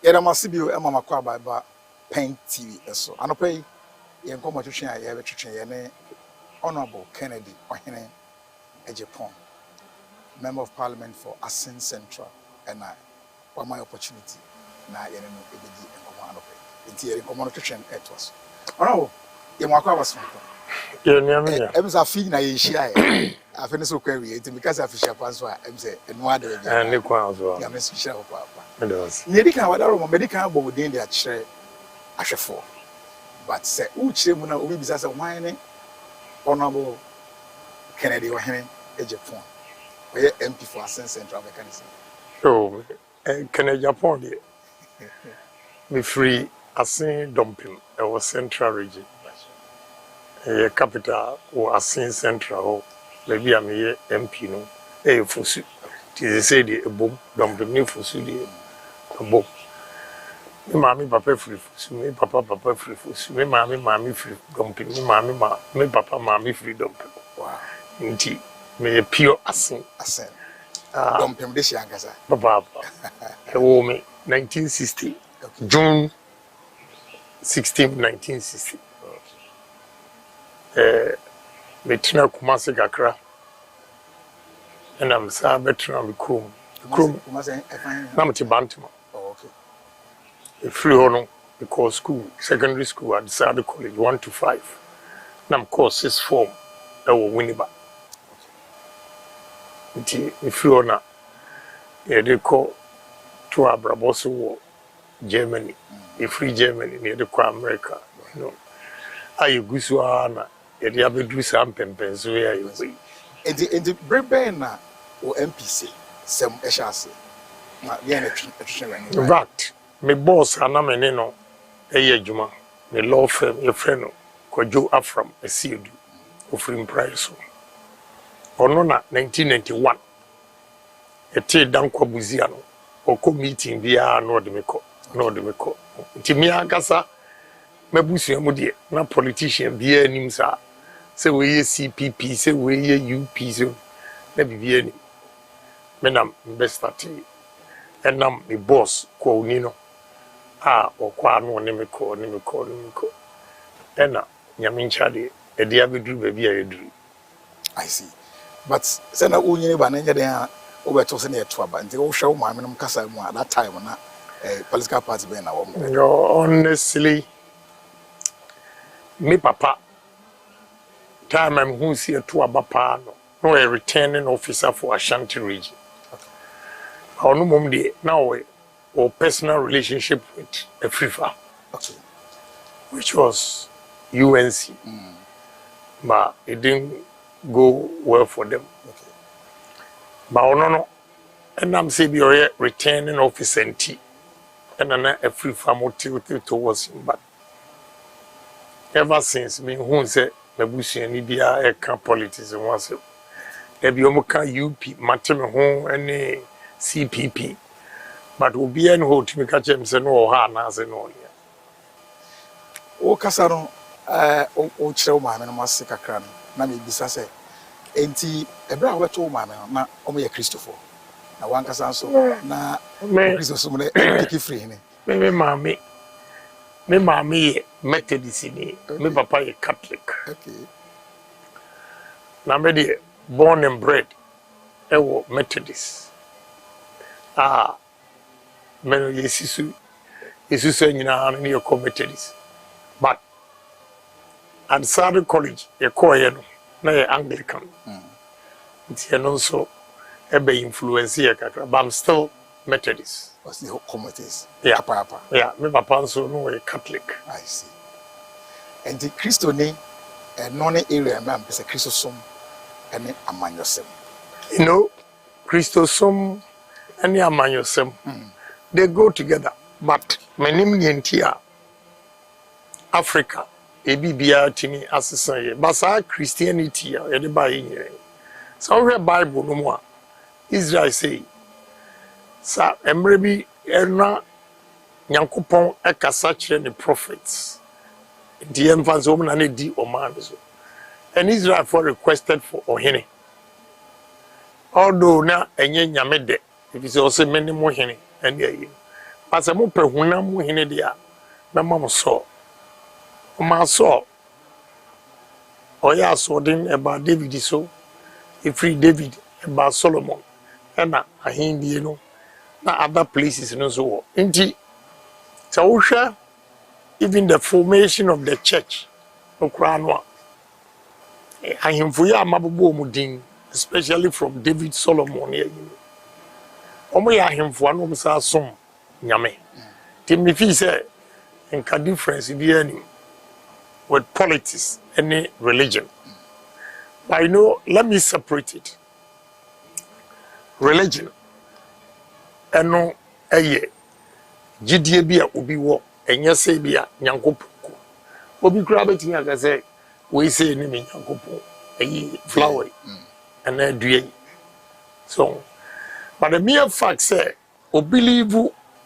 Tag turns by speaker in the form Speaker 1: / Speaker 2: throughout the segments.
Speaker 1: Yɛda masi bio ɛma makɔ ababa Pen TV ɛso. Anɔpa yi yɛn nkɔmɔ twetwe a yɛbɛtwetwe yɛn ne Honorable Kennedy Ohene Agyapong, Member of Parliament for Asin Central, and for my opportunity. Na yɛn no ebedi nkɔmɔ anɔpa yi. Nti yɛn nkɔmɔ no twetwe ɛto so. Honorable, yɛn wakɔ abaso.
Speaker 2: Yɛn nyame.
Speaker 1: Emsa fi na yɛ hyia afɛ ne so kwa wi nti because afishia panso a emse enu ade bi.
Speaker 2: Ne kwa so.
Speaker 1: Ya mesu hyia hɔ papa.
Speaker 2: Ndos.
Speaker 1: Medical wadaro mo medical bo wodin de akyerɛ ahwefo. But say ukyire mu na obi bisa say why ne Honorable Kennedy Ohene Agyapong. Oye MP for Asin Central Vacancy.
Speaker 2: Oh, Kennedy Agyapong de. Me free Asin dumping our Central region. Capital or Asin Central. Maybe I'm here MP no. Fosu. They say the boom dumping me fosu the boom. Me mommy papa free fosu. Me papa free fosu. Me mommy free dumping. Me papa mommy free dumping.
Speaker 1: Wow.
Speaker 2: Indeed. Me pure Asin.
Speaker 1: Dumping this young guy.
Speaker 2: Papa. He wore me 1960. Okay. June 16, 1960. Me tina Kumasi kakra. And I'm sa betra me krum.
Speaker 1: Kumasi
Speaker 2: na mti Bantima.
Speaker 1: Oh, okay.
Speaker 2: Free hono because school, secondary school at Sada College 1 to 5. Nam course 6 form. Ewo Winneba. Nti free hono. They call to Abraboso war Germany. Free Germany near the America. You know. Ayu guswana yɛde abedu sam pempen so ya yi
Speaker 1: enti brebe na o MPC sem ehase na ye na twetwe
Speaker 2: right me boss ana me ne no eye adwuma me law firm ye friend no Kojo Afram Asiedu ofrim price so ono na 1991 ete dan kwabuzia no oko meeting bia no de meko nti me agasa mabusu mu de na politician bia nim sa se we CPP se we UP so na bibia ni me na best start and nam me boss ko ni no okwa no ne me ko and na nyame nchade e dia beduru ba bia yeduru.
Speaker 1: I see, but say na unyini ba na nya den a obeto se na yeto aba nti wo hwe wo maame no kasa mu at that time na political party be na wo mo.
Speaker 2: Honestly, me papa time I'm who see to abapa no a returning officer for Ashanti region. Okay. Ono mom de now or personal relationship with a Afrifa.
Speaker 1: Okay.
Speaker 2: Which was UNC. But it didn't go well for them.
Speaker 1: Okay.
Speaker 2: But no and I'm saying you're returning officer and T and an Afrifa motivated towards him, but ever since me who say Mabusi ni bia e kan politics won say e bi omo kan UP matem ho any CPP but obi en ho timi ka chem say no ha na say no ya
Speaker 1: o kasa no o kire o maame no mase kakra no na me bisa say enti ebra ho beto o maame no na omo ye Christopher na wan kasa so na Christopher mo na take free ni me mama ye Methodist ni, me papa ye Catholic. Okay.
Speaker 2: Na me de born and bred ewo Methodist. Me no Yesu nyina na ye ko Methodist. But at Sada College ye ko ye no na ye Anglican. Nti no so ebe influence ye kakra, but I'm still Methodist.
Speaker 1: Was the committees?
Speaker 2: Yeah.
Speaker 1: Papa.
Speaker 2: Yeah, me papa so no a Catholic.
Speaker 1: I see. And the Christo ni non area man is a Christosum and amanyosem.
Speaker 2: You know, Christosum and amanyosem. They go together. But my name is Africa. Ebibia timi asesa but sa Christianity everybody here. So we Bible no more. Israel say sa emrebi erna Nyankopon ekasa kire the prophets. The emphasis on na di oman so. And Israel for requested for Ohene. Although na enye nyame de, if it's also many more Ohene and As a mo pe hunam hene dia na mam so o ma so o ya so den about David so free David about Solomon and ahindie no na other places no so nti tawhwa even the formation of the church okra no ahimfo ya mabobo mu din especially from David Solomon ya omo ya ahimfo no msa som nyame tim me fi say nka difference bi ani with politics and religion. But you know, let me separate it. Religion and no GDA bia obi wo enya say bia nyankopon obi kura betimi aka say we say ni nyankopon flower and due. So but the mere fact say o believe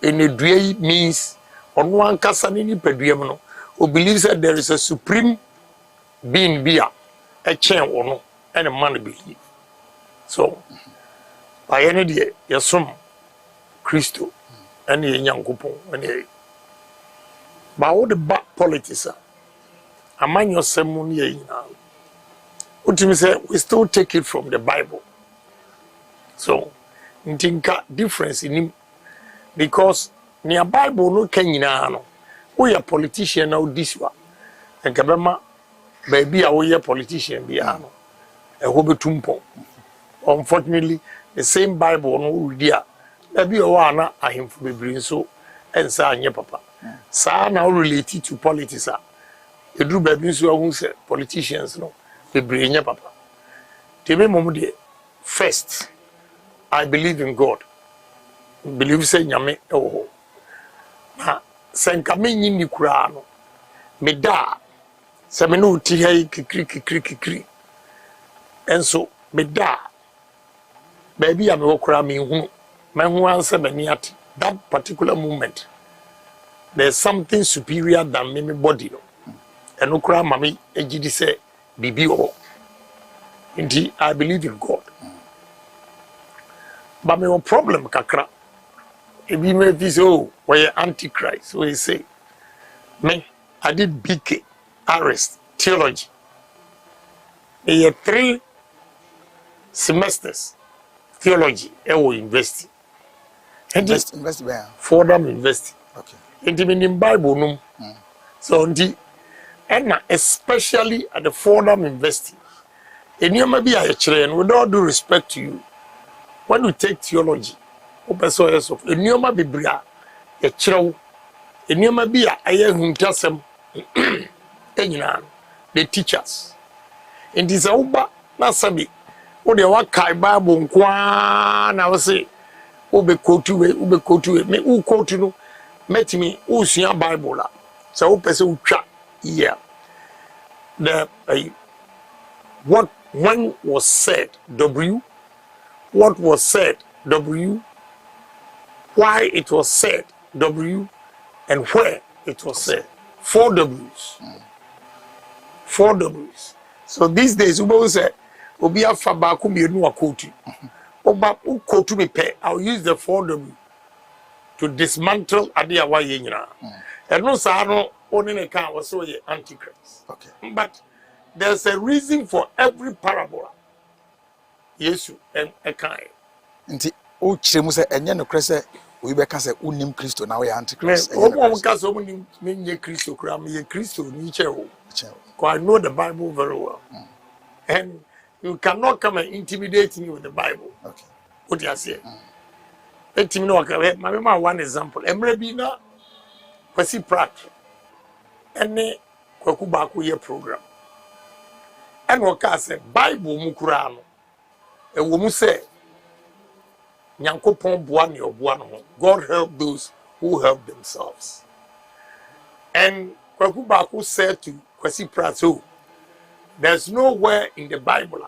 Speaker 2: in a due means on one kasa ni nipaduam no o believes that there is a supreme being bia a chain or no and a man believe. So by any day yasom Christo and a young couple and but all the bad politics are among your ceremony now. What you say we still take it from the Bible. So ntinka difference in him because near Bible no kenyina no we a politician now this one and kabema baby a we a politician bia no e ho betumpo. Unfortunately the same Bible no we dia baby o ana ahemfo bebiri so ensa anye papa sa now related to politics edru baby so hu say politicians no bebiri anye papa tebe mom de first I believe in God. Believe say nyame ewo. Na senka menyi ni kura no. Me da se me no ti hai kikri. Enso me da baby am wo kura me hu. Me hu anse be ni ati. That particular moment there's something superior than me body no. Eno kura mami ejidi say bibi o. Indeed I believe in God. But my problem kakra. If you may be so, where antichrist, we say, me, I did BK, arrest, theology. I had 3 semesters, theology, I will invest.
Speaker 1: Invest where?
Speaker 2: For them invest.
Speaker 1: Okay.
Speaker 2: And even in Bible, no. So, and especially at the Fordham University, and you may be a child, with all due respect to you. When you take theology, of a neoma bibria, a child, a neoma be a huntasem, the teachers. In this Oba, Nasabi, or the Wakai Bible, Kwan, I will say, Ube Kotu, me who quote you, met me, Usia Bible. So, Peso chat, yeah. The what when was said, W. What was said, W, why it was said, W, and where it was said. 4 W's. 4 W's. So these days, we will say, Obia Fabaku Mienu Akoti. Oba Ukotu me pe, I'll use the 4 W to dismantle Adia Wayena. And no Sano, only a car was so antichrist.
Speaker 1: Okay.
Speaker 2: But there's a reason for every parabola. Yesu and a kind.
Speaker 1: Nti o chiremu se enye no krese we be ka se unim Kristo na we antichrist.
Speaker 2: O mo ka so unim me Kristo kra me Kristo ni chewo. Because I know the Bible very well. And you cannot come and intimidate me with the Bible.
Speaker 1: Okay.
Speaker 2: What you say? Let me know my one example. Emre bi na kwasi prat. Ene kwaku ba ko ye program. And o ka say Bible mu kura no. E wo mu say Nyankopon boa ne oboa no. God help those who help themselves. And kwaku ba ko said to kwasi prat so there's nowhere in the Bible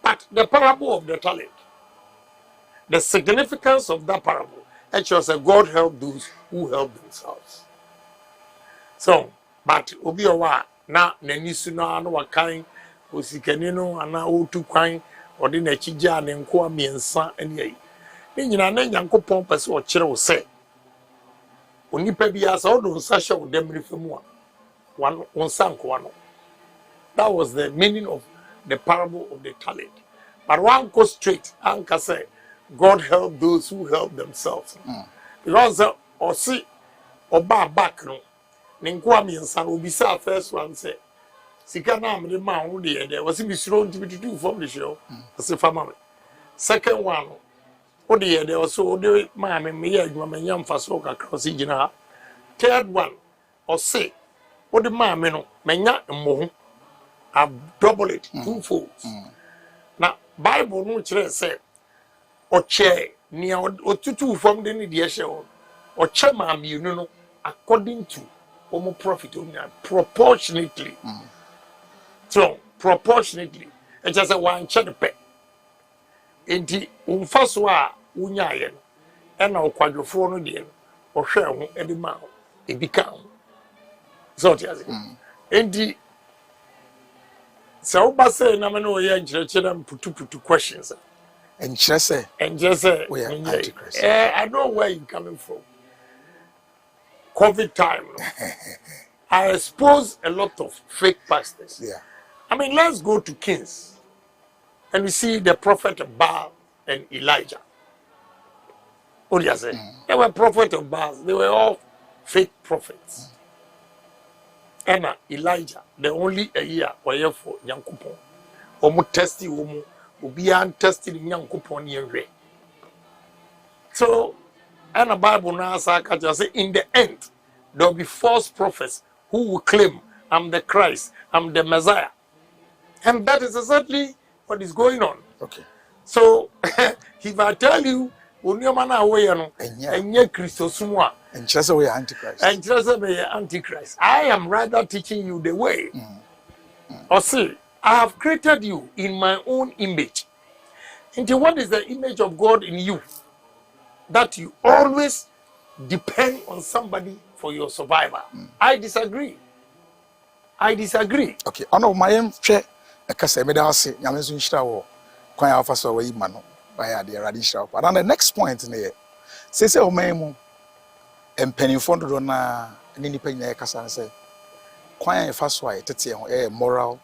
Speaker 2: but the parable of the talent. The significance of that parable, it was a God help those who help themselves. So, but obi owa na nanisu na no wakan osikani no ana otu kwan ode na chija ne nko amiensa ene yi. Ni nyina na Nyankopon pese o kire wo se onipa bi asa odo nsahye wo dem refemu a one sanko one. That was the meaning of the parable of the talent. But one goes straight and can say, God help those who help themselves. Because or see or back no. Ninkwa mi nsa no bisa first one say sika na am the man who there was be slow to do from the show. Say farmer. Second one who there was so the man me ya adwuma me yam fa so kakra si gina ha. Third one or say who the man me no menya mmo I've doubled it twofold. Now Bible no kire say oche ni otutu from the ni de show oche ma mi no according to homo profit proportionately. So proportionately it just a one check the pay. Enti umfaso a unya ye no e na okwadwofo no de no ohwe ho e bi ma e bi ka so tiaze enti so ba say na me no ye nkyerɛkyerɛ putu questions
Speaker 1: and say we are antichrist.
Speaker 2: I know where you coming from. COVID time no? I expose a lot of fake pastors.
Speaker 1: Yeah.
Speaker 2: I mean, let's go to Kings and we see the prophet of Baal and Elijah. What do you say? They were prophets of Baal. They were all fake prophets. And Elijah, the only a year were for Yankupon. Omu testy omu, ubian tested Yankupon year. So, and the Bible now say in the end, there will be false prophets who will claim, I'm the Christ, I'm the Messiah. And that is exactly what is going on.
Speaker 1: Okay.
Speaker 2: So, if I tell you, and Christos,
Speaker 1: and just we are antichrist.
Speaker 2: and just antichrist, I am rather teaching you the way. Or see, I have created you in my own image. And what is the image of God in you? That you always depend on somebody for your survival. I disagree.
Speaker 1: Okay. I know my share a case me da say nyame so nhira wo kwan afa so we ma no by the radical. But on the next point ne say o man mu empanifo do na ni nipa nyina kasa say kwan afa so a tete ho moral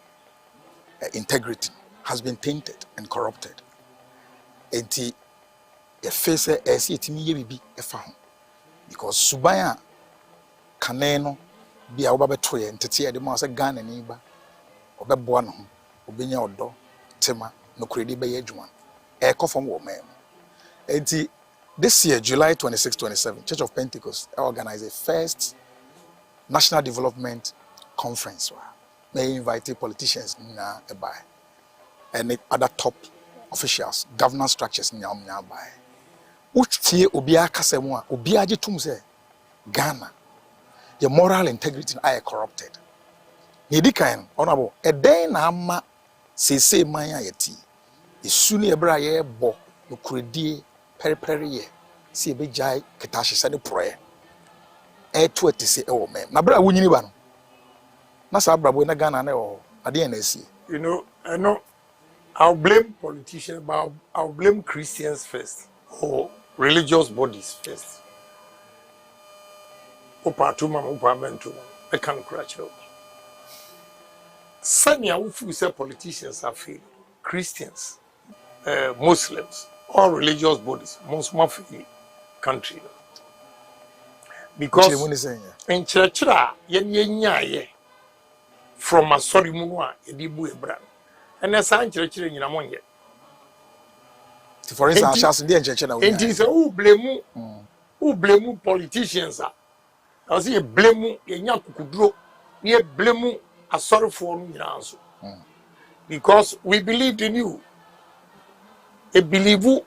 Speaker 1: integrity has been tainted and corrupted. Enti e face e see etimi ye bibi e fa ho because suban a kane no bia wo ba beto ye ntete ye de mo say Ghana ni ba obeboa no ho obenya odo tema no kredi be ye adwuma e kofom wo man. Enti this year July 26 27 Church of Pentecost organized a first national development conference where they invited politicians na by and other top officials governance structures na by utie obi akasemu a obi agetum say Ghana the moral integrity are corrupted. Nidikan honorable a day na ama sese man ayeti isu ne ebra ye bo no kredi periperi ye si ebe jai ketashi se ne proye e to atise e wo mem na bra wunyini ba no na sa brabo na Ghana na o ade na asi.
Speaker 2: You know, I know I'll blame politicians, but I'll blame Christians first or religious bodies first. Opa tuma opa mentu I can't crash out. Sanya ufu say politicians are failing. Christians, Muslims, all religious bodies, most fail country. Because in church ye from a sorry mua edibu ebra. And as I church in Yamonye.
Speaker 1: For instance, I shall in church now.
Speaker 2: It is who blame politicians. I see a blame a young kudro, near blame a sorry for me answer. Because we believed in you. A believe you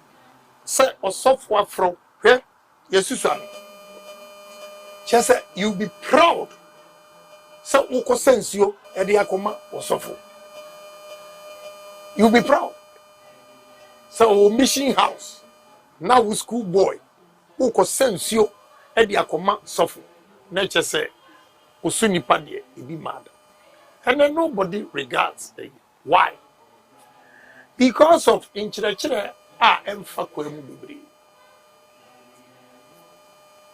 Speaker 2: say or software from where Jesus. Just say you be proud. So uko sense you ediakoma or software. You'll be proud. So mission house. Now we school boy who could sense you at the akoma suffer. Nature say usuni padie be mad. And then nobody regards them. Why? Because of inchire emfa kwemu bibri.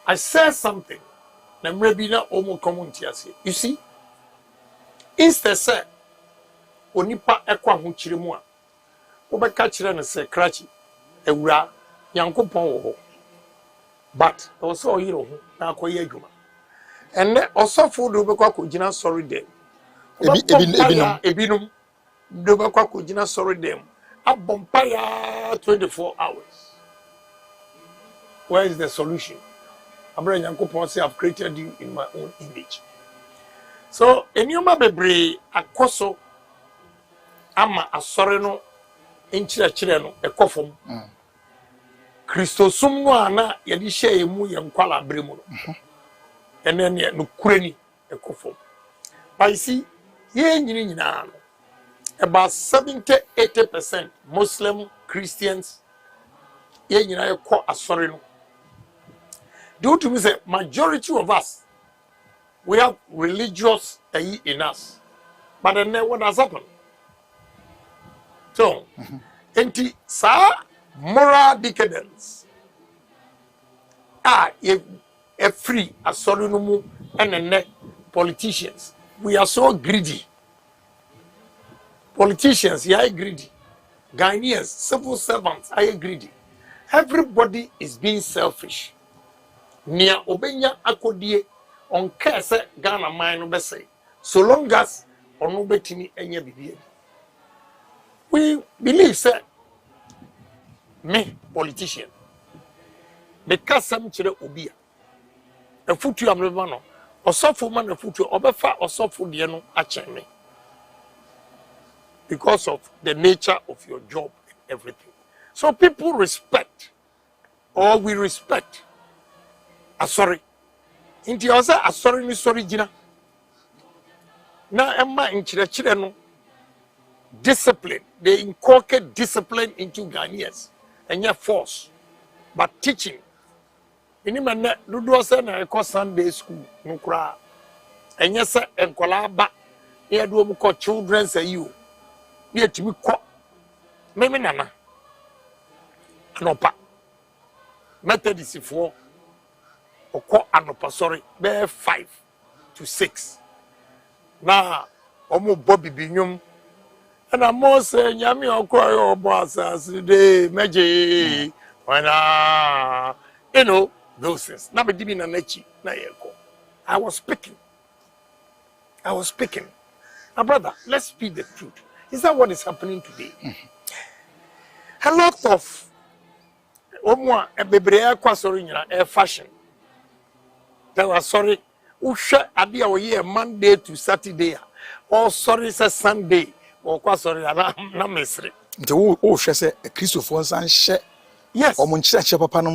Speaker 2: I said something na mrebi na omo community ase. You see, instead say onipa ekwa ho kire mu a obeka kire ne se krachi ewura yankopon wo ho. But also yiro ho na akoye adwuma. Enne osofo do obekwa kogina sorry dem. Ebinum do obekwa kogina sorry dem. Abompaya 24 hours. Where is the solution? Abraham Yankopon say I've created you in my own image. So enyoma bebre akoso ama asore no enchire no ekofom. Christosum no ana yedi hye emu ye nkwala abremu no. Ene ne no kurani ekofom. But you see, ye nyina no about 70-80% Muslim Christians ye nyina ekọ asore no. Due to me say majority of us we have religious in us. But then what has happened? So, enti sa moral decadence. A free asolunumu and politicians. We are so greedy. Politicians, yeah, greedy. Ghanaians, civil servants, are greedy. Everybody is being selfish. Nia obenya akodie on kese Ghana man no be say. So long as ono betimi enye bibie. We believe say me politician because some chire obi a futu amreba no osofo man na futu obefa osofo de no achen me because of the nature of your job and everything. So people respect or we respect sorry. Inti osa asori ni sorry jina. Na emma nchire no discipline. They inculcate discipline into Ghanaians. And yet force. But teaching. Ini man do say na e Sunday school nkura. And yes sir enkola ba. E do mu ko children's you. Ne timi ko. Meme nana. Anopa. Methodist for oko anopa sorry be 5 to 6 na omo bobi binyum na mo se nyame okwa yo obo asase de meje wana you know those things na be dibi na nachi na yeko I was speaking my brother, let's speak the truth. Is that what is happening today? A lot of omo bebre akwa sorry nyina fashion. They were sorry. Usha adi awoye Monday to Saturday. Or sorry say Sunday. Or kwa sorry na mesri.
Speaker 1: Nti wo hwe se Christopher san hye.
Speaker 2: Yes.
Speaker 1: Omo nchire papa no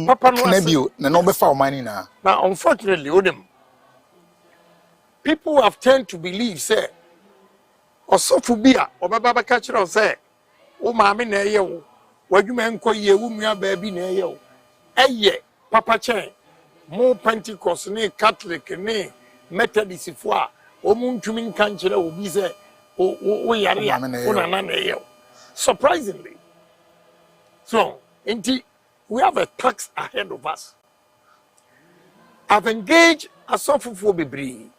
Speaker 1: na bio na no befa o mani na.
Speaker 2: Now unfortunately odem people have tend to believe say osofu bia obaba baka kire say wo maame na eye wo wadwuma enkoye wo nua ba bi na eye wo eye papa chen mo Pentecost ne Catholic ne Methodist fo a o mu ntumi nka nkire obi se o yare ya una na eye surprisingly. So we have a tax ahead of us. I've engaged asofu fo bebre.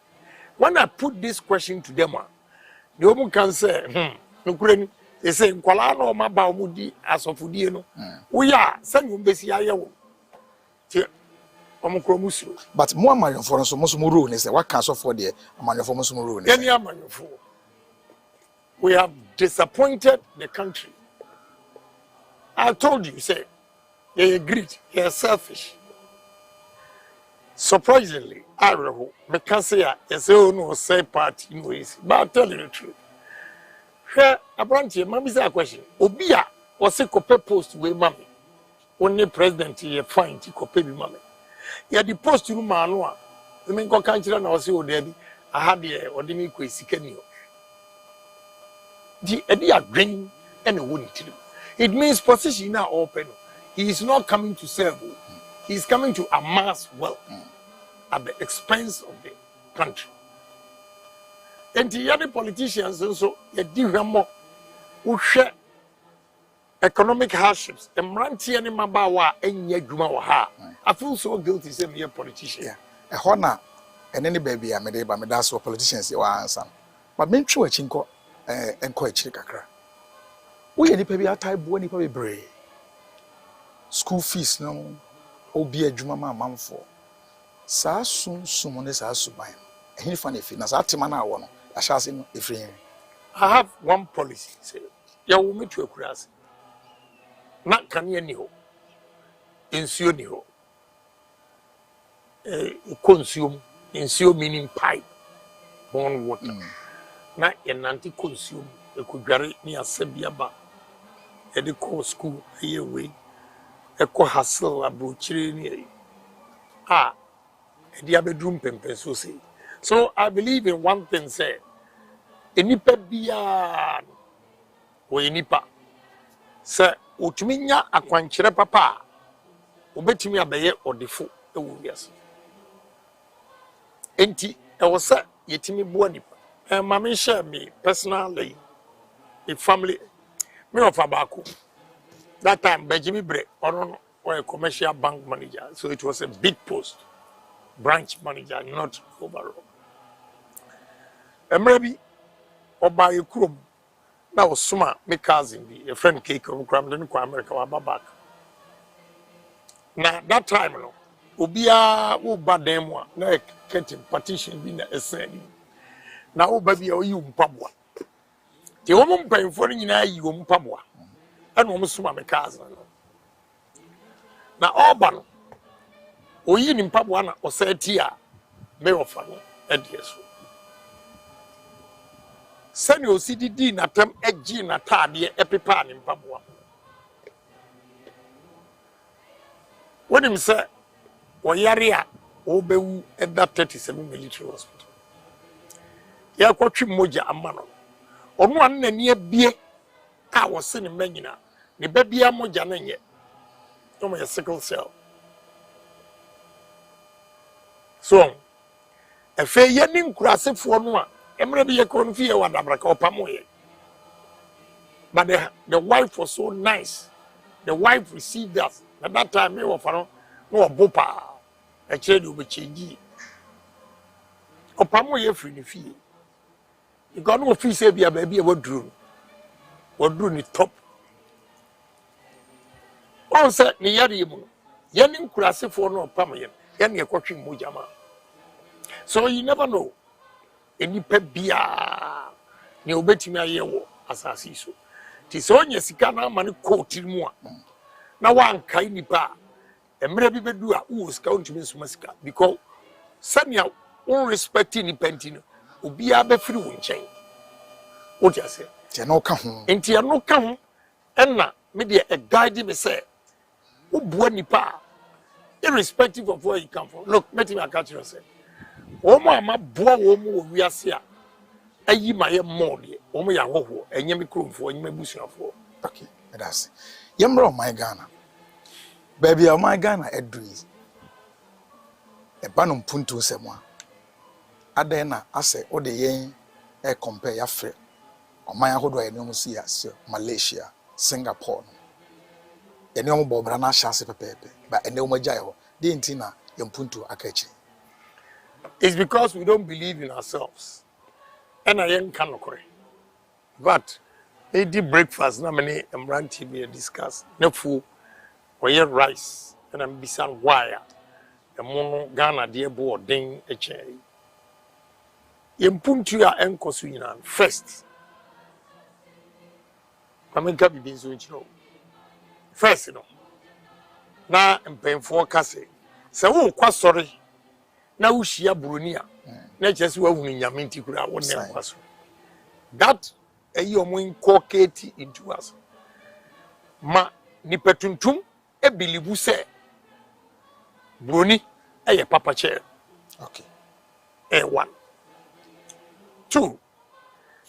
Speaker 2: When I put this question to them, the woman can say no they say nkwala no ma ba omudi asofudie no we are send you besi ayewo
Speaker 1: but more amanyofo for so mo rule ne say what can for there amanyofo mo so mo rule ne
Speaker 2: any amanyofo we have disappointed the country. I told you say they agreed they are selfish. Surprisingly I reho me can say yes no say party no easy but I'll tell you the truth. Here Abrante mama say a question obi a o say kope post we mama only president ye fine ti kope bi mama ya di post room anu a me nko kan kire na o se o de bi aha de o de mi ko esika ni o di edi adwen and won it. It means position now open. He is not coming to serve. He is coming to amass wealth at the expense of the country. And the other politicians also they more who share economic hardships. And Ranti and Mabawa and Yaguma. I feel so guilty, say me a politician.
Speaker 1: Yeah. A honor and any baby I made by me that's what politicians you answer. But men true a chinko and quite chikakra. We any baby are type when you brave. School fees no, obi a juma man for. Sa soon someone is as subai. He funny if nas atimana one. I shall say if
Speaker 2: I have one policy. Say, you will meet your class. Not can you know? Ensure you consume. Ensure meaning pipe. Born water. Na nanti consume e ko dware ni asabia ba e de ko school aye we e ko hustle abrochire ni e de abedrum pempen so say. So I believe in one thing, say enipa bia wo enipa say otumi nya akwankyere papa obetumi abeye odefo e wo wiase enti e wo say yetimi bo nipa. And mommy share me personally, the family, me of Abaku. That time, Benjamin Bray, or a commercial bank manager. So it was a big post, branch manager, not overall. And maybe, or by a crew, that was Suma, my cousin, a friend cake of Cramden, America, or back. Now, that time, no, Ubia, who bad them one, like getting partition being a saying. Now, baby, you pabwa. The woman paying for you now, you pabwa. And almost my cousin. Now, Auburn, or you in Pabwana or said here, may offer and yes. Send your CDD, Natam, Edgy, Natadia, Epipan in Pabwa. When him say, Wayaria, Obewu, at that 37 military hospital. Ya kwatwi moja amano onu an na ne bie a wo se ne manyina ne babia moja na nye no me sickle cell so efe ye ni nkurasefo no a emre bi ye konfie wa dabraka opamoye but the wife was so nice. The wife received us at that time me wo faro no obopa e kire de obechengi opamoye free ne fie. You got no free say be a baby what drew ni top. On said ni yari mu. Yanin kurase for no pamayen. Yan ye kwatwi mujama. So you never know. Eni pe bia ni obetimi aye wo asasi so. Ti so nya sika na ma ne coat mu a. Na wan kai nipa. Emre bi bedu a wo sika ontimi nsuma sika because samia on respecting ni pentino. Obi abefiri wo nchen what you say
Speaker 1: te no ka ho
Speaker 2: enti ya no ka ho enna me de a guide me say wo bua nipa irrespective of where you come from. Look, let me catch you say wo mo ama bua wo mo wo wiase a ayi ma ye mo de wo mo ya hoho enye me kromfo enye me busuafo.
Speaker 1: Okay, that's yemro my Ghana baby o my Ghana edui e banum puntu semwa adena ase o de yen e compare ya fre oman ahodo ya nemu si ase Malaysia, Singapore no ene o bo bra na chance pepepe ba ene o magya ho de ntina yempuntu akachi.
Speaker 2: It's because we don't believe in ourselves and I ain't kanokore but they did breakfast na many emran TV discuss na fu oye rice and I'm bisan wire the mono Ghana de bo den eche yempuntu ya enkosu nyina first America be being so you first no na mpemfo kase se wo kwa sori na wo hia buronia na chese wo hunu nyame ntikura wo ne kwaso that ayi omo inculcate into us ma ni petuntum e bilibu se buroni eye papa chair.
Speaker 1: Okay,
Speaker 2: one two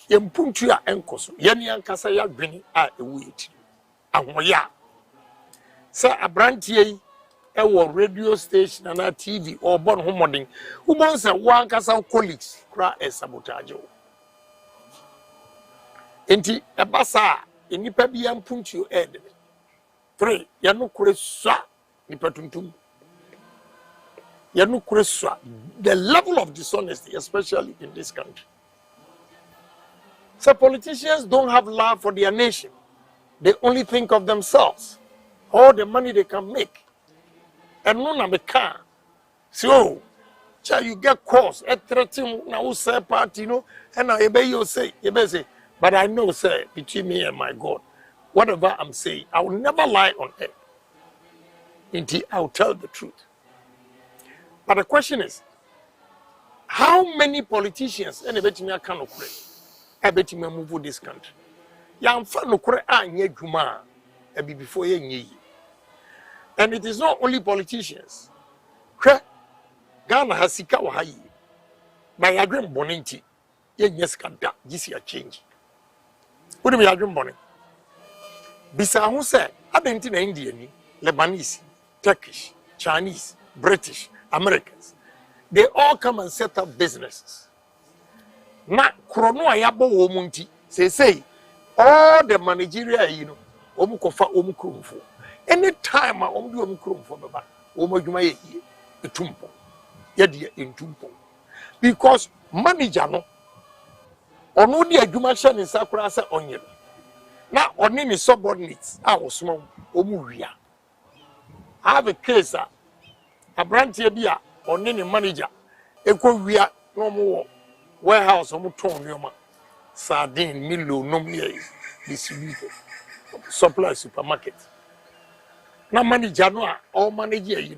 Speaker 2: yempuntu a enkoso yeni ankasa ya dwene a ewu eti ahoya sa abrantie yi ewo radio station na TV or born homodin who say one ankasa colleagues kra e sabotage o enti ebasa enipa bi yempuntu ed 3 ya no kure sa nipa tuntum The level of dishonesty, especially in this country. So politicians don't have love for their nation. They only think of themselves, all the money they can make. And none of the car. So, you get calls, now say party, and you say, but I know, say, between me and my God, whatever I'm saying, I will never lie on earth. Until I'll tell the truth. But the question is, how many politicians and bet me can occur? I bet me move this country. Young fan occur anye juma before ye. And it is not only politicians. Ghana has sika wa hayi. My agreement boninti. Yes kanda. This year change. What do you agreement bonin? Bisa who say adenti na India ni Lebanese, Turkish, Chinese, British, Americans. They all come and set up businesses. Na krono ayabo wo munti. Say all the managerial omu kofa omu krumfo. Anytime omu do omu krumfo baba omu adwuma ye etumpo. Yedi entumpo. Because manager no ono di adwuma hye ne sakura se onye. Na oni ni subordinates a osmo omu wia. I have a case Aspirant bi a oni ni manager ekọ wia no mo warehouse omu ton nioma sardine milo nom ye distributor supply supermarket. Na manager no a all manager yi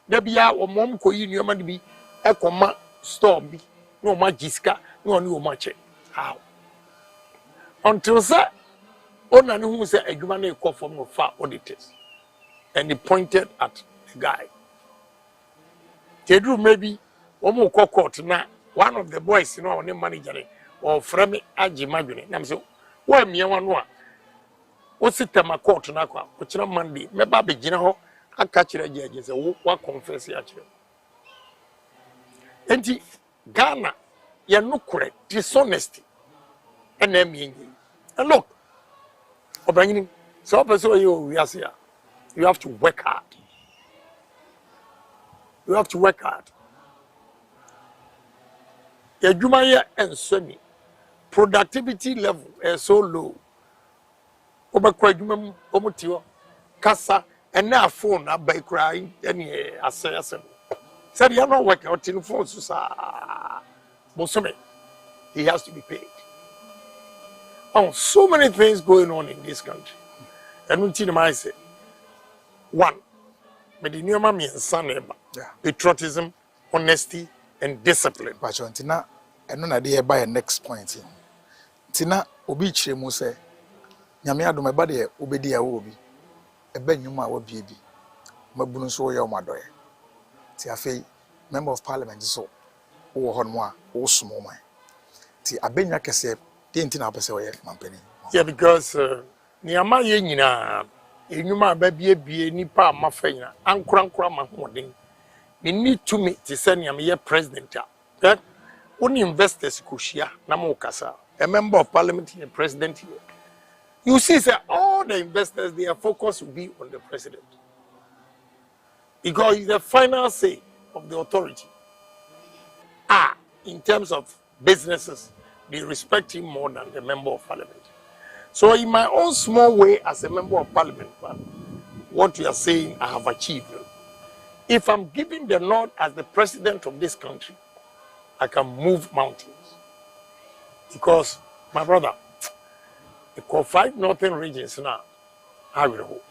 Speaker 2: da bia omom ko yi nioma bi ekoma store bi no ma jiska no oni o ma che how until say ona ne hu say adwuma na ekọ from no far auditors and he pointed at the guy. Tedru maybe omo court na one of the boys on the manager or frame Agyapong na say why me wan no a o sitema court na kwa o kira Monday me ba be gina ho aka kira jeje say wo confess ya kira enti Ghana ya no correct dishonesty and and look obanyini so person you are here you have to work hard. You have to work hard. Your and sunny productivity level is so low. Obakwa omotio kasa and now phone up by crying any assassin. Said you're not working out in phone Bosome. He has to be paid. Oh, so many things going on in this country. And we say one. But the new mammy and son, patriotism, honesty, and discipline.
Speaker 1: But Tina, and none idea by a next point. Tina, Obiche Muse, Yamia do my body, Obedia Obi, a Ben Yuma or baby, Mabun so your mother. Tiafe, member of parliament, so, or Honwa, or small man. Ti Abenya Cassette, didn't know Mampany.
Speaker 2: Yeah, because Niama Yenina. Enyuma baby nipa mafanya ankura mahuden me need to meet to send am here president that only investors kushia na mo kasa a member of parliament here president here you see say all the investors their focus will be on the president because he's the final say of the authority in terms of businesses they respect him more than the member of parliament. So in my own small way as a member of parliament, what you are saying I have achieved. If I'm giving the nod as the president of this country, I can move mountains. Because, my brother, the 5 northern regions now, I will hold.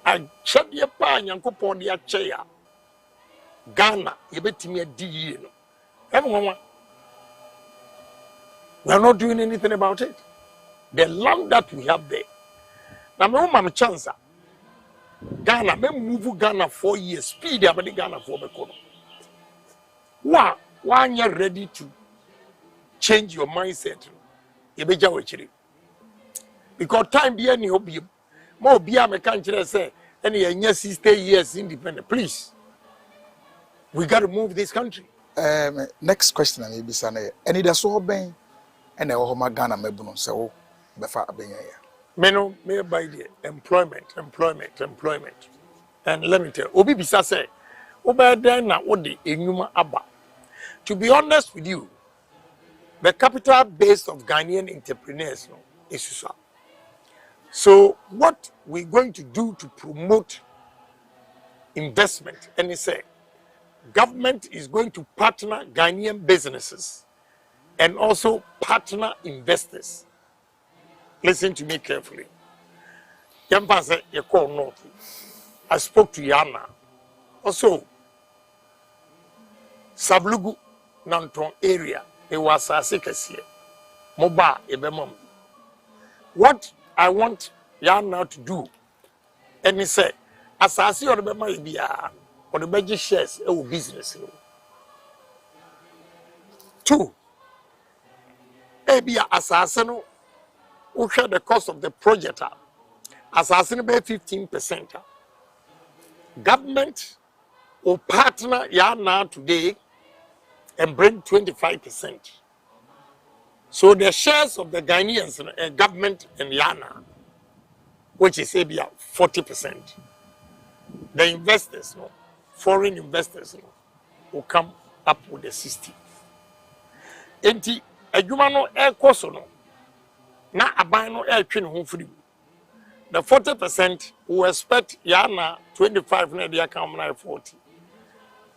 Speaker 2: I check your pan, Yanko Pondia chair. Ghana, you bet me a D. Everyone, we are not doing anything about it. The land that we have there. Now, my chance. Ghana, me move Ghana 4 years. Speed about Ghana for the corner. Why you ready to change your mindset? You be jaw because time be any hobby. More be a country say any 60 years independent. Please, we got to move this country.
Speaker 1: Next question, I may be saying, and it has all been and the Ohoma Ghana mebuno so.
Speaker 2: Meno by the employment. And let me tell you, Obi Bisa say, Obeden na odi enyuma aba. To be honest with you, the capital base of Ghanaian entrepreneurs is Susa. So what we're going to do to promote investment, and say government is going to partner Ghanaian businesses and also partner investors. Listen to me carefully. Yampa said, you call North. I spoke to Yana. Also, Sablugu Nanton area, it was a secrecy. Moba, Ebemom. What I want Yana to do, and he said, as I see or the Bema or the budget shares, a business. Two, Ebia Assassin, who share the cost of the project. Assassin by 15%. Government will partner Yana today and bring 25%. So the shares of the Ghanaians government and Yana, which is maybe 40%, the investors, foreign investors, will come up with the 60. Enti, adwuma no ekoso no na aban no etwe ne ho firi. The 40% will expect Yana 25 na dia come na 40.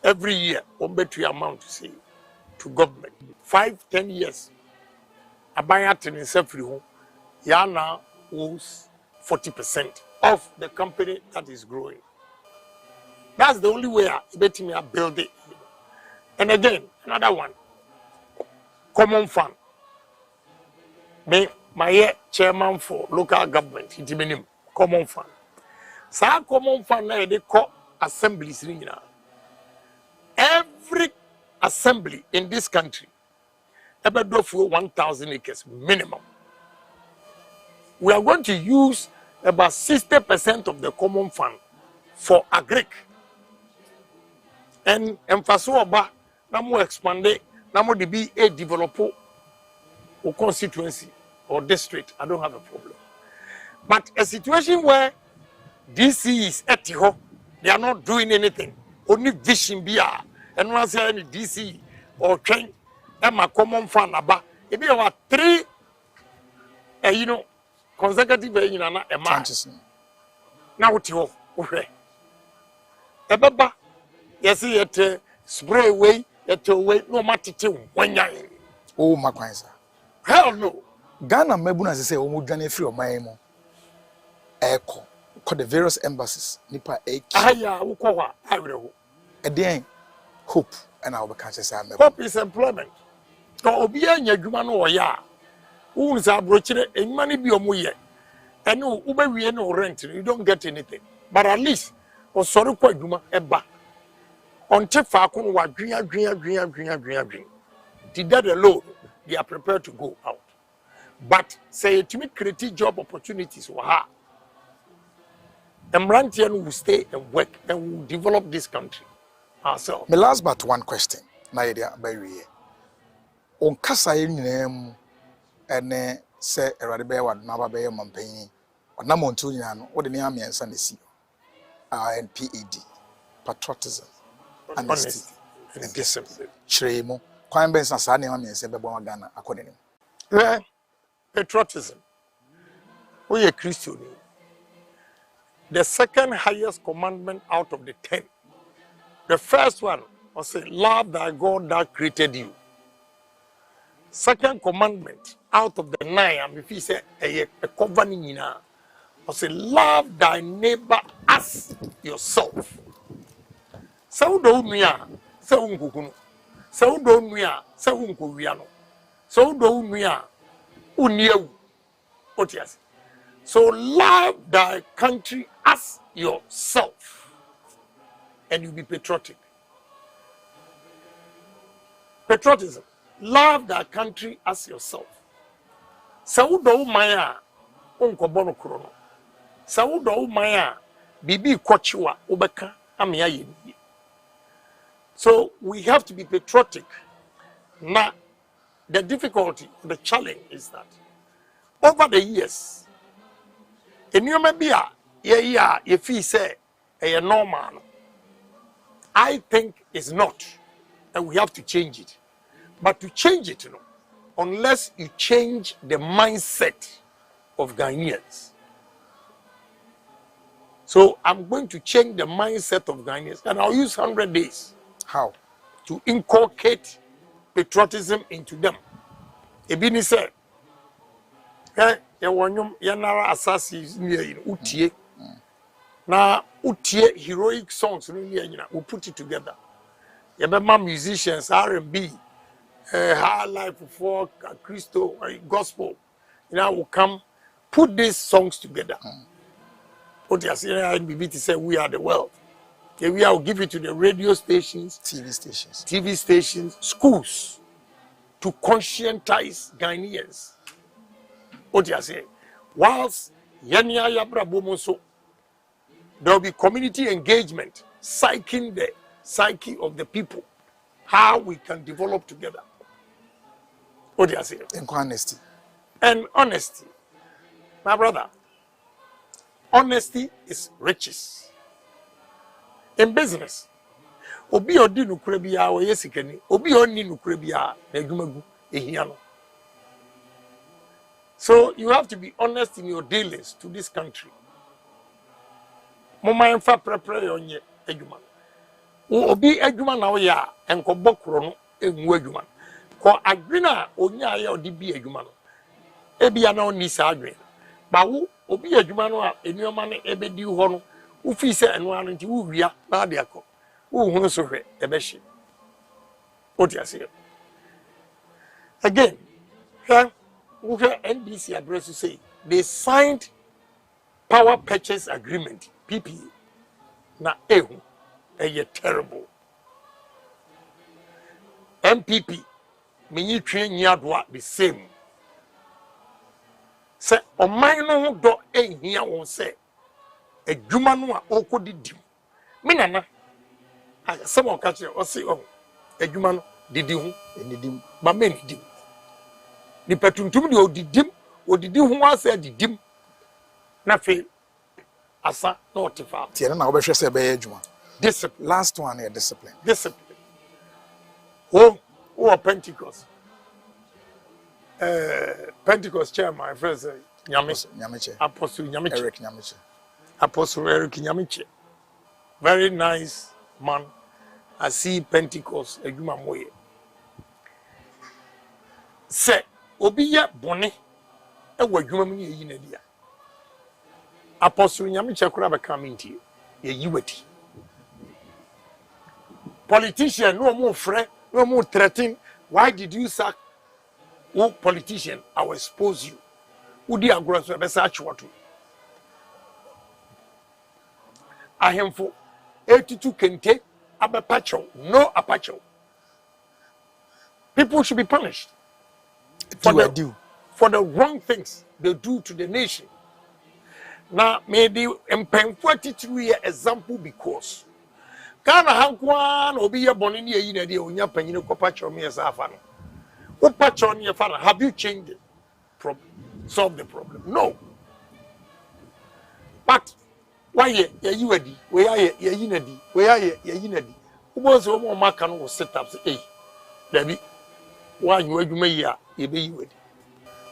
Speaker 2: Every year, obetu amount to say to government. 5-10 years. Aban atene sefiri ho. Yana owes 40% of the company that is growing. That's the only way I build it. And again, another one. Common fund. Me, my chairman for local government, itimenim, common fund. Sa common fund na they call assemblies. Every assembly in this country, about 1,000 acres minimum. We are going to use about 60% of the common fund for agric. And emphasis about now expand it, now the be a developer or constituency or district. I don't have a problem. But a situation where DC is at home, they are not doing anything. Only vision be and once say any DC or train and my common fund about it be about 3 consecutive a month. Now what you okay. Ebaba yes it spray away it away no matter when
Speaker 1: oh my kwanza.
Speaker 2: Hell no.
Speaker 1: Ghana mebuna say omo dwane free oman eko call the various embassies nipa
Speaker 2: aya ukwa awreho
Speaker 1: eden hope and I will catch say
Speaker 2: hope is employment. To obi anya dwuma no oya who is abrochire enwuma ne bi omoye and ubewie no rent you don't get anything but at least osori kwa dwuma eba until fa ko wa dwen did that alone they are prepared to go out. But say to me create job opportunities waha Emrantian will stay and work and will develop this country ourselves.
Speaker 1: My last but one question na area by we on kasa nyinam ene se erade be wad na ba be mampanyi na montu nyina no wo de ne amiensa na si and PED patriotism honesty and discipline chiremo kwan ben sa ne amiensa be bo Ghana akodeni
Speaker 2: Patriotism we are Christian. The second highest commandment out of the 10. The first one was say, love thy God that created you. Second commandment out of the 9, and if he said a covenant, was say, love thy neighbor as yourself. So don't we are, so unkukuno. So don't we are, so unkuviano. So don't we are, uniu. Otias. So love thy country as yourself, and you'll be patriotic. Patriotism. Love thy country as yourself. Saudo maya unko bono krono. Saudo maya bibi kwachiwa ubeka amia yedi. So we have to be patriotic. Now, the difficulty, the challenge is that over the years, and you may be you feel say a normal. I think it's not, and we have to change it. But to change it, unless you change the mindset of Ghanaians. So I'm going to change the mindset of Ghanaians, and I'll use 100 days.
Speaker 1: How?
Speaker 2: To inculcate patriotism into them. Ebini said, yanara assassins near Utie. Now, Utie heroic songs, we put it together. Yabema musicians, R&B, high life for Christo, gospel. Will come, put these songs together. What you are saying, BBT say we are the world. Okay, we will give it to the radio stations, TV stations, schools, to conscientize Ghanaians. What you are saying? Whilst Yanya Yabra Bomoso, there will be community engagement, psyching the psyche of the people, how we can develop together. What do you say?
Speaker 1: Honesty.
Speaker 2: And honesty. My brother, honesty is riches. In business, obi odi nukure biya wo yesikani, obi onni nukure biya na adwumagu ehia no. So you have to be honest in your dealings to this country. Mama enfa prepare onye adwuma. Obi adwuma na wo ya enkobo kro no enwu adwuma. Ko adwena onya ya odi bi adwuma no. Ebia na oni sa adwen. Ba wo obi adwuma no a enuoma ne ebedi ho no, wo fi se eno anu nti wo wia na ade akọ. Wo hunu so hwe ebehye. What you say? Again, here NDC address to say they signed power purchase agreement PPA. Na ehu terrible. MPP many train nyadwa the same. Say oman no ho do ehia won say adwuma no a okodi dim. Me nana someone catch you or say oh adwuma no didi ho enidim ba me nidim. Ni patuntum de odidi ho asa didim na fe asa na otifa
Speaker 1: tie na obehwe se be adwuma.
Speaker 2: Discipline.
Speaker 1: Last one here, discipline.
Speaker 2: Discipline. Oh Pentecost. Pentecost chair, my friend,
Speaker 1: Nyamiche.
Speaker 2: Apostle Nyamiche.
Speaker 1: Eric Nyamiche.
Speaker 2: Apostle Eric Nyamiche. Very nice man. I see Pentecost. Ejuma moye. Say, obiye bone. Ewa ejuma muni ye yina dia. Apostle Nyamiche kura be coming to you. Ye yiweti. Politician, no more friend, no more threatening. Why did you sack? Oh, politician, I will expose you. Udi aggressor, be search what? I am for 82 kente, abapacho, no apacho. People should be punished for the wrong things they do to the nation. Now, maybe in 43 example because. Kana hankwan obi ye boni ne yi na de onya panyine kopacho me esa afa no. Wo pacho ne fa na have you changed the problem? Solve the problem? No. But why ye yi wadi? We ye yi na di. We ye yi na di. Ubo so mo maka no sit up say eh. Dabi. Why you adwuma yi a ye be yi wadi.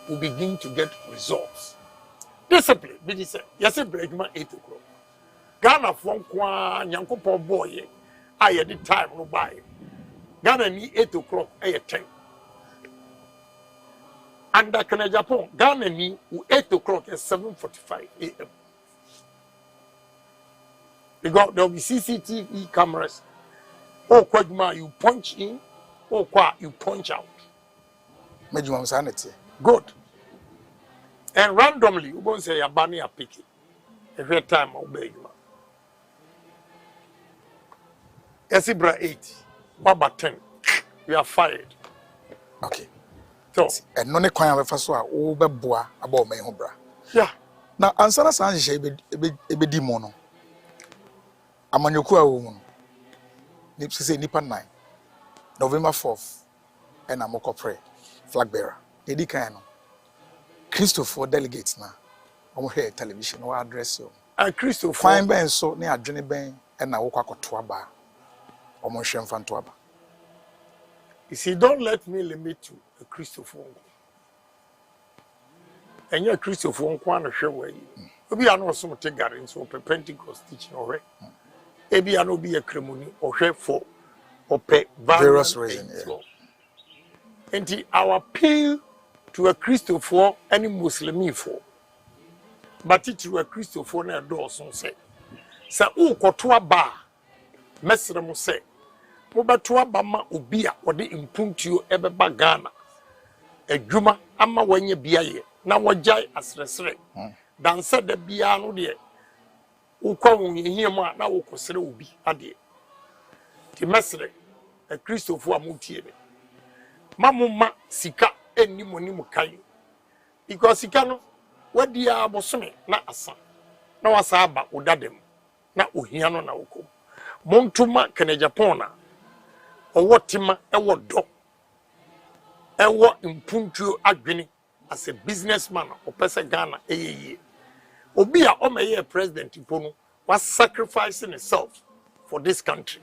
Speaker 2: We begin to get results. Discipline. Be this. Yes, adwuma 8 o'clock. Ghana from Kwa Nyankopo boy, I had the time no buy. Ghana ni 8 o'clock, I 10. And that Ohene Agyapong, Ghana ni 8 o'clock at 7:45 a.m. Because there will be CCTV cameras. Oh, Kwadma, you punch in, or Kwa, you punch out. Good. And randomly, you won't say, Abani a picky. Every time I'll obey you. Aspirant 8, Baba 10, we are fired.
Speaker 1: Okay.
Speaker 2: So,
Speaker 1: and no kwan we fa so a wo beboa aba man ho bra.
Speaker 2: Yeah.
Speaker 1: Na ansana san hye ebe di mo no. Amanyoku a wo mu. Ni say nipa 9. November 4th. And I'm pray flag bearer. Edi kan no. Christopher delegates na. Omo here television no address you.
Speaker 2: Christopher
Speaker 1: fine ben so ne adwene ben and na wo kwakoto aba. omonhwe mfanto aba.
Speaker 2: You see, don't let me limit to a Christopher. And you're Christopher on Kwana Shaway. Obi I know some take garin so Pentecost teaching or Ebi I know be a cremoni or for or pay
Speaker 1: Various reasons.
Speaker 2: And our appeal to a Christopher any Muslim for. But it to a Christopher na Dawson say. Sa u kotoa ba mesre mo say. Mo betoa ba ma obi a ode impuntuo ebeba Ghana. Adwuma ama wanye biaye na wajai asresre. Dan said the bia no de ukwa wonhia mu a na wokosere obi ade. Ti mesre a Christopher amutie me. Mamuma sika enimonimu kai. Because sika no wadi ya bosome na asa. Na wasa aba odadem. Na ohia no na wokom. Montuma kene Japan na owo tima ewo do. Ewo impuntuo adwene as a businessman opese Ghana eyeye. Obi a omeye president ipo no was sacrificing himself for this country.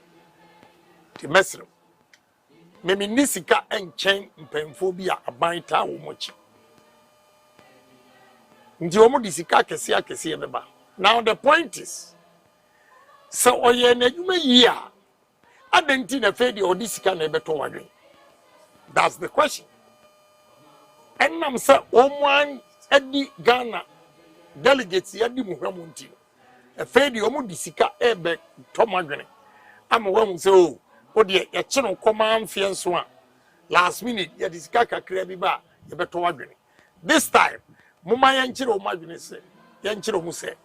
Speaker 2: Ti mesrem. Memi nisika enchen mpemfo bi a aban ta wo mochi. Ndi omo disika kese beba. Now the point is, so oye na adwuma yi a adenti na fe de odisika na ebeto wadwen. That's the question. And nam say omwan edi Ghana delegates yadi muhwamu nti. E fe de omo disika ebe to madwen. Ama wa say o de ye cheno koma amfie nso a last minute ye disika kakra bi ba ye beto wadwen. This time muma ye nchire o madwen se ye nchire o mu se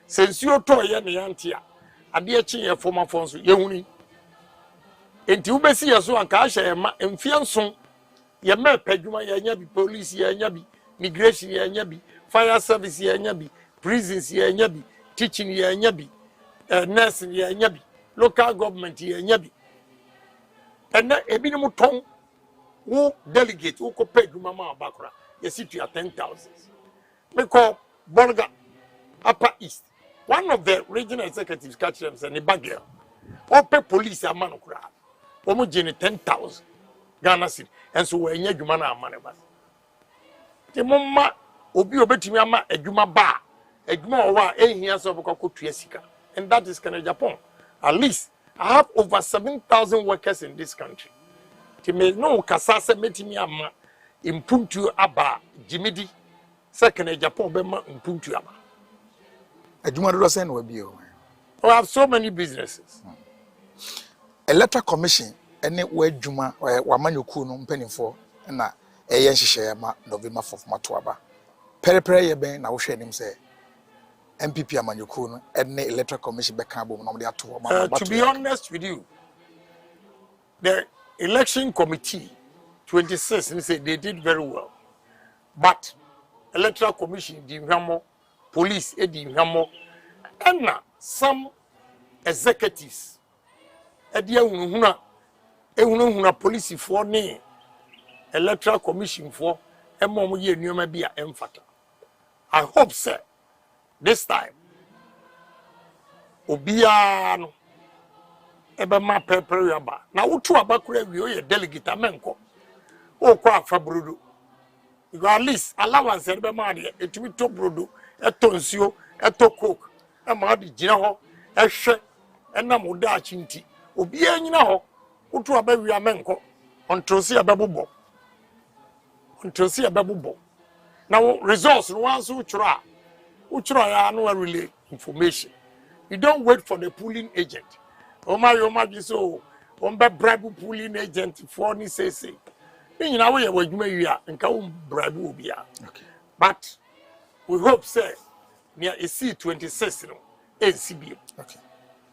Speaker 2: sensuo to ye ne yantia ade echi ye former fonso ye huni enti ubesi ye so anka ahye ye ma mfie nso ye ma padwuma ye nya bi police ye nya bi migration ye nya bi fire service ye nya bi prisons ye nya bi teaching ye nya bi nursing ye nya bi local government ye nya bi ena ebinim ton wo delegate wo ko padwuma ma abakora ye situ ya 10,000 because Bolga Upper East. One of the regional executives catch them say, "Nibagel, ope police a man okura, omo jeni 10,000 Ghana city, and so we nye juma na amane bas." The mama obi obetimi ama ejuma ba, ejuma owa ehia so boko kotua sika, and that is Ohene Agyapong. At least I have over 7,000 workers in this country. Ti me no kasa se metimi ama impuntu aba jimidi, se Ohene Agyapong be ma impuntu aba.
Speaker 1: Adwuma do say no bi o.
Speaker 2: We have so many businesses.
Speaker 1: Electoral Commission ene wa adwuma wa manyoku no mpanimfo na eye nhyehyɛ ma November 4th matoaba. Perepere ye ben na wo hwɛ nim sɛ MPP amanyoku no ene Electoral Commission be kan bom na de ato ma.
Speaker 2: To be honest with you, the election committee 26 they did very well. But Electoral Commission di hwamo, police edi hwamo, and some executives edi ehunhuna police for ne Electoral Commission for emom ye nneoma bi a emfata. I hope sir this time obiya no ebe ma pepere yaba na wotu abakura wi o ye delegate amenko o kwa afabrodo because at least allowance ebe ma de etumi to brodo eto nsuo eto coke e ma de gina ho ehwe enam oda achinti obiya nyina ho wotu abawi amenko ontrosi ababobbo na results no wanso uchro ya no relay information. You don't wait for the pooling agent. Oma so ombe bribe pooling agent for ni say. You know we adwuma wi a nka wo bribe obi a. Okay. But we hope say near EC 26 no NCB. Okay.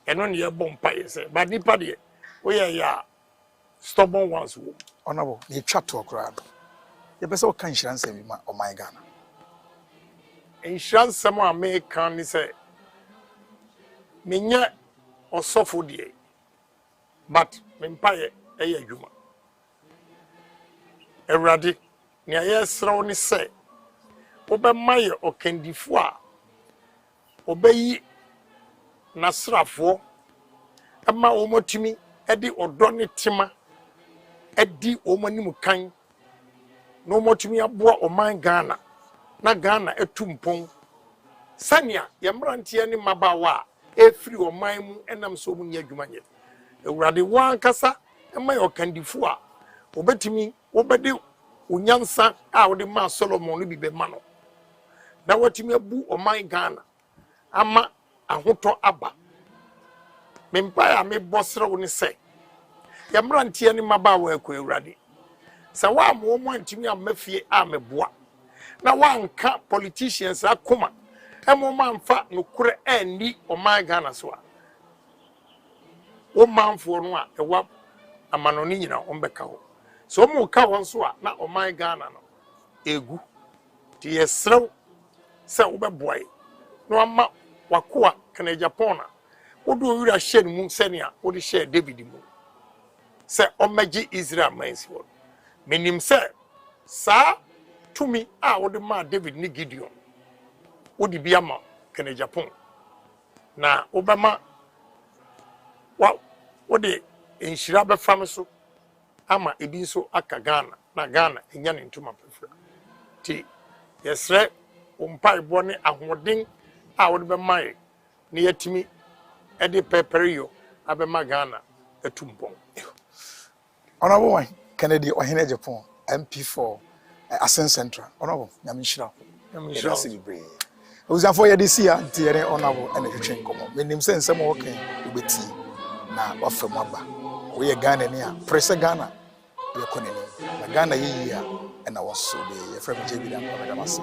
Speaker 2: And on your bompa say but nipa de we ya stubborn ones wo.
Speaker 1: Honorable, you chat to okra. You be so kan insurance bi ma o my Ghana.
Speaker 2: Insurance some American ni say menya osofo de but mempaye eye adwuma ewrade ne ayesrew ni say obemaye okandifo a obayi nasrafo ama omotumi edi odo ne tema edi omanimu kan no motumi aboa oman Ghana na Ghana etumpon sania yemrantie ne mabawa efiri oman mu enam so mu nya adwumanye ewurade wan kasa ema yokandifu a obetimi wobede unyansa a wode ma Solomon no bi be ma no na watimi abu oman Ghana ama ahoto aba mempa ya me bosre wo ne se yemrantie ne mabawa akwa ewurade sa wa mo mo antimi amafie a meboa na wanka politicians akoma emo manfa nokure ani oman Ghana so a wo manfo no a ewa amanoni nyina ombeka ho so mo ka won so a na oman Ghana no egu ti yesrew se wo beboy no ama wakoa kana Japan na wo do wura hye ne mu senia wo de hye David mu se omagi Israel mansi wo menim se sa tumi a wo de ma David ni Gideon wo di bia ma kana Japan na obama wo de enhira be fam so ama ebi so aka Ghana na Ghana enya ne ntuma pefra ti yesre umpai bone ahoden a wo de be mai ne yatimi e de peperio abema Ghana etumpon
Speaker 1: Honorable one Kennedy Ohene Agyapong MP4 Asen Central honorable nyamishira celebrate Uzafo ya this year tiere honorable and twetwen komo menim se nsem wo kan ubeti na wafam aba wo ye Ghana ni a press Ghana we koneni na Ghana yi a na woso de ye frem je bi da ma da ma se